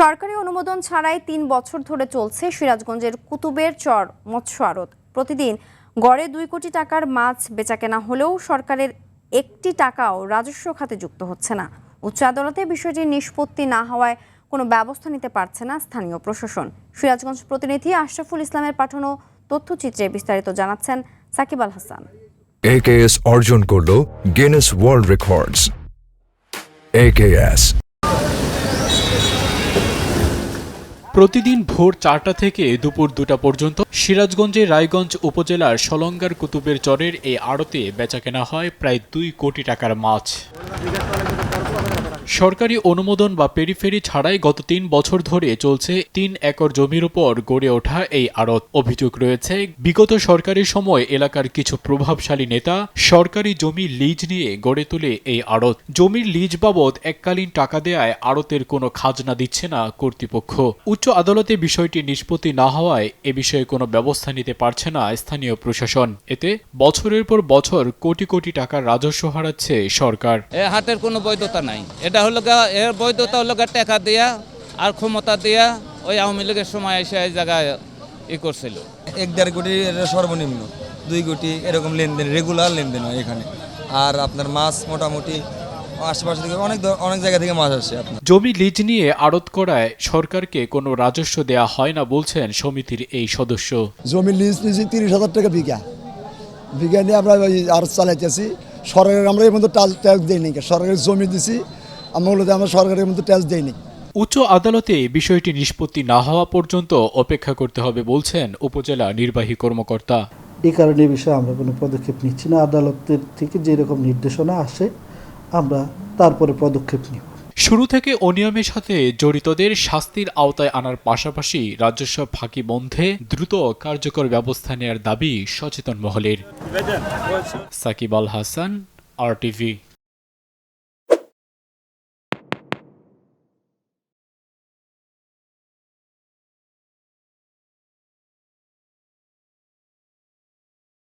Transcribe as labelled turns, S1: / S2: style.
S1: সরকারি অনুমোদন ছাড়াই ৩ বছর ধরে চলছে সিরাজগঞ্জের কুতুবের চর মৎস্য আড়ত। প্রতিদিন গড়ে ২ কোটি টাকার মাছ বেচাকেনা হলেও সরকারের ১টি টাকাও রাজস্ব খাতে যুক্ত হচ্ছে না। উচ্চ আদালতে বিষয়টির নিষ্পত্তি না হওয়ায় কোনো ব্যবস্থা নিতে পারছে না স্থানীয় প্রশাসন। সিরাজগঞ্জ প্রতিনিধি আশরাফুল ইসলামের পাঠানো তথ্যচিত্রে বিস্তারিত জানাচ্ছেন সাকিব আল হাসান।
S2: AKS অর্জন করল গিনেস ওয়ার্ল্ড রেকর্ডস। AKS
S3: প্রতিদিন ভোর ৪টা থেকে দুপুর ২টা পর্যন্ত সিরাজগঞ্জের রায়গঞ্জ উপজেলার সলঙ্গার কুতুবের চরের এই আড়তে বেচাকেনা হয় প্রায় ২ কোটি টাকার মাছ। সরকারি অনুমোদন বা পেরিফেরি ছাড়াই গত ৩ বছর ধরে চলছে ৩ একর জমির উপর গড়ে ওঠা এই আড়ত। অভিযোগ রয়েছে, বিগত সরকারি সময় এলাকার কিছু প্রভাবশালী নেতা সরকারি জমি লিজ নিয়ে গড়ে তোলে এই আড়ত। জমির লিজ বাবদ এককালীন টাকা দেয়ায় আড়তের কোনো খাজনা দিচ্ছে না কর্তৃপক্ষ। উচ্চ আদালতে বিষয়টি নিষ্পত্তি না হওয়ায় এ বিষয়ে কোনো ব্যবস্থা নিতে পারছে না স্থানীয় প্রশাসন। এতে বছরের পর বছর কোটি কোটি টাকার রাজস্ব হারাচ্ছে সরকার।
S4: হাটের কোনো বৈধতা নাই। এটা হলো এর বৈধতা হলো টাকা দেয়া আর ক্ষমতা দেয়া। ওই আওয়ামী লীগের সময় এসে এই জায়গায় করছিল।
S5: ১-১.৫ কোটি সর্বনিম্ন, ২ কোটি এরকম লেনদেন, রেগুলার লেনদেন হয় এখানে। আর আপনার মাছ মোটামুটি আশেপাশে থেকে অনেক জায়গা থেকে মাছ আসছে।
S3: জমি লিজ নিয়ে আড়ত করায় সরকারকে কোনো রাজস্ব দেয়া হয় না বলছেন সমিতির এই সদস্য।
S6: জমি লিজ নিয়েছি ৩০,০০০ টাকা বিঘা নিয়ে আমরা আড়ত চালাইতেছি। সরকারের আমরা এই মধ্যে ট্যাক্স দিইনি, সরকারের জমি দিছি আমরা সরকারের মধ্যে ট্যাক্স দিইনি।
S3: উচ্চ আদালতে বিষয়টি নিষ্পত্তি না হওয়া পর্যন্ত অপেক্ষা করতে হবে বলছেন উপজেলা নির্বাহী কর্মকর্তা।
S7: এই কারণে এই বিষয়ে আমরা কোনো পদক্ষেপ নিচ্ছি না। আদালতের থেকে যেরকম নির্দেশনা আসে আমরা তারপরে পদক্ষেপ নিব।
S3: শুরু থেকে অনিয়মের সাথে জড়িতদের শাস্তির আওতায় আনার পাশাপাশি রাজস্ব ফাঁকি বন্ধে দ্রুত কার্যকর ব্যবস্থা নেওয়ার দাবি সচেতন মহলের। সাকিব আল হাসান, RTV।